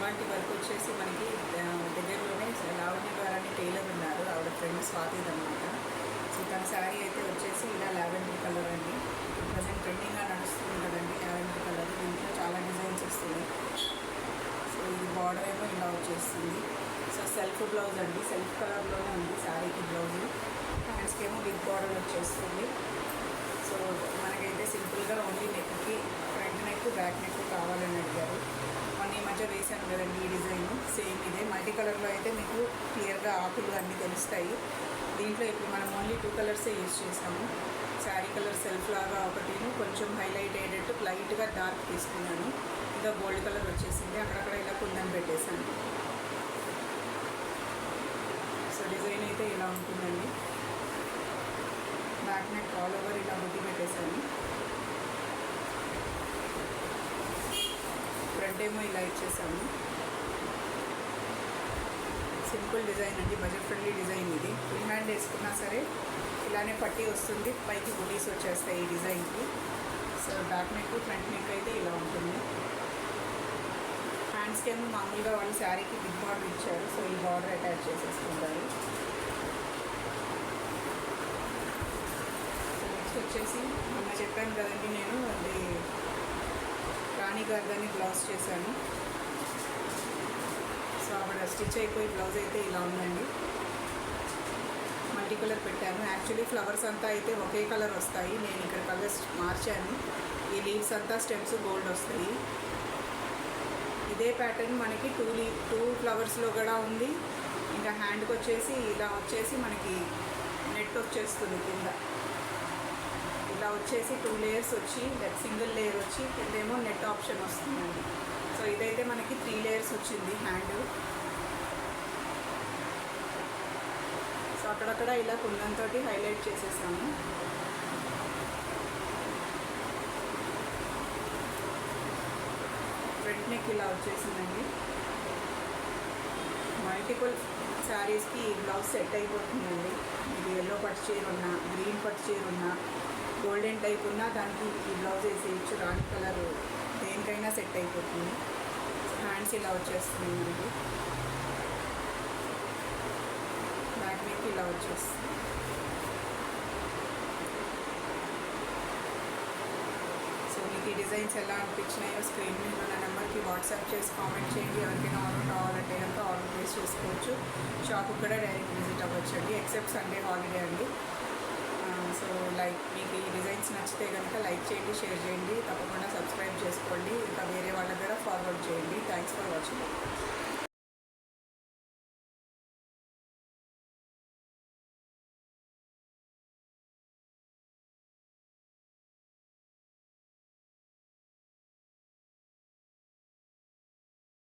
ఇలాంటి వర్క్ వచ్చేసి మనకి దగ్గరలోనే లావణ్య గారు అని టైలర్ ఉన్నారు, ఆవిడ ఫ్రెండ్ స్వాతి అనమాట. సో తన శారీ అయితే వచ్చేసి ఇలా లావెండర్ కలర్ అండి. ప్రజెంట్ ట్రెండింగ్గా నడుస్తుంది కదండి లావెండర్ కలర్. దీంట్లో చాలా డిజైన్స్ వస్తుంది. సో ఇది బార్డర్ ఏమో ఇలా వచ్చేస్తుంది. సో సెల్ఫ్ బ్లౌజ్ అండి, సెల్ఫ్ కలర్లోనే ఉంది శారీకి బ్లౌజు. హ్యాండ్స్కి ఏమో బిగ్ బార్డర్ వచ్చేస్తుంది. సో మనకైతే సింపుల్గా ఓన్లీ నెక్కి ఫ్రంట్ నెక్ బ్యాక్ నెక్ కావాలని అడిగారు. మొన్న ఈ మధ్య వేసాను కదండి ఈ డిజైన్, సేమ్ ఇదే మల్టీ కలర్లో అయితే మీకు క్లియర్గా ఆకులు అన్నీ తెలుస్తాయి. దీంట్లో ఇప్పుడు మనం ఓన్లీ 2 కలర్సే యూజ్ చేసాము. శారీ కలర్ సెల్ఫ్ లాగా ఒకటిను, కొంచెం హైలైట్ అయ్యేటట్టు లైట్గా డార్క్ తీసుకున్నాను. ఇంకా గోల్డ్ కలర్ వచ్చేసింది, అక్కడక్కడ ఇలా కుందన్ పెట్టేశాను. సో డిజైన్ అయితే ఇలా ఉంటుందండి. బ్యాక్ నెక్ ఆల్ ఓవర్ ఇలా బుట్టి పెట్టేశాను. ఫ్రంట్ ఏమో ఇలా ఇచ్చేసాము. సింపుల్ డిజైన్ అండి, బడ్జెట్ ఫ్రెండ్లీ డిజైన్ ఇది. ఫుల్ హ్యాండ్ వేసుకున్నా సరే ఇలానే పట్టి వస్తుంది, పైకి బుటీస్ వచ్చేస్తాయి ఈ డిజైన్కి. So back neck front neck అయితే ఇలా ఉంటుంది. హ్యాండ్స్కి ఏమో మామూలుగా వాళ్ళు శారీకి బిగ్ బార్డర్ ఇచ్చారు, సో ఈ బార్డర్ అటాచ్ చేసేసుకుంటారు. నెక్స్ట్ వచ్చేసి మొన్న చెప్పాను కదండి నేను అది రాణి గారిని బ్లౌజ్ చేశాను. సో ఆవిడ స్టిచ్ అయిపోయి బ్లౌజ్ అయితే ఇలా ఉందండి. మల్టీ కలర్ పెట్టాను. యాక్చువల్లీ ఫ్లవర్స్ అంతా అయితే ఒకే కలర్ వస్తాయి, నేను ఇక్కడ కలర్స్ మార్చాను. ఈ లీవ్స్ అంతా స్టెమ్స్ గోల్డ్ వస్తాయి. ఇదే ప్యాటర్న్ మనకి 2 ఫ్లవర్స్లో కూడా ఉంది. ఇంకా హ్యాండ్కి వచ్చేసి ఇలా వచ్చేసి మనకి నెట్ వచ్చేస్తుంది కింద. ఇలా వచ్చేసి 2 లేయర్స్ వచ్చి సింగిల్ లేయర్ వచ్చి కిందేమో నెట్ ఆప్షన్ వస్తుందండి. సో ఇదైతే మనకి 3 లేయర్స్ వచ్చింది హ్యాండ్. సో అక్కడక్కడ ఇలా కుందంతో హైలైట్ చేసేసాము. ఫ్రంట్ నెక్ ఇలా వచ్చేసిందండి. మల్టిపుల్ శారీస్కి ఈ బ్లౌజ్ సెట్ అయిపోతుందండి. ఇది ఎల్లో పట్టు చీర ఉన్నా, గ్రీన్ పట్టు చీర ఉన్నా, గోల్డెన్ టైప్ ఉన్నా దానికి ఈ బ్లౌజ్ వేసేయచ్చు. రాణి కలర్ దేనికైనా సెట్ అయిపోతుంది. హ్యాండ్స్ ఇలా వచ్చేస్తుంది మనకి. బ్యాక్ నెక్ ఇలా వచ్చేస్తుంది. సో మీకు ఈ డిజైన్స్ ఎలా అనిపించినాయో స్క్రీన్ మీద ఉన్న నెంబర్కి వాట్సాప్ చేసి కామెంట్ చేయండి. ఎవరికైనా ఆర్డర్ కావాలంటే కనుక ఆర్డర్ ప్లేస్ చేసుకోవచ్చు. షాప్కి కూడా డైరెక్ట్ విజిట్ అవ్వచ్చు అండి, ఎక్సెప్ట్ సండే హాలిడే అండి. సో మీకు ఈ డిజైన్స్ నచ్చితే కనుక లైక్ చేయండి, షేర్ చేయండి, తప్పకుండా సబ్స్క్రైబ్ చేసుకోండి. ఇంకా వేరే వాళ్ళకి కూడా ఫార్వర్డ్ చేయండి. Thanks for watching.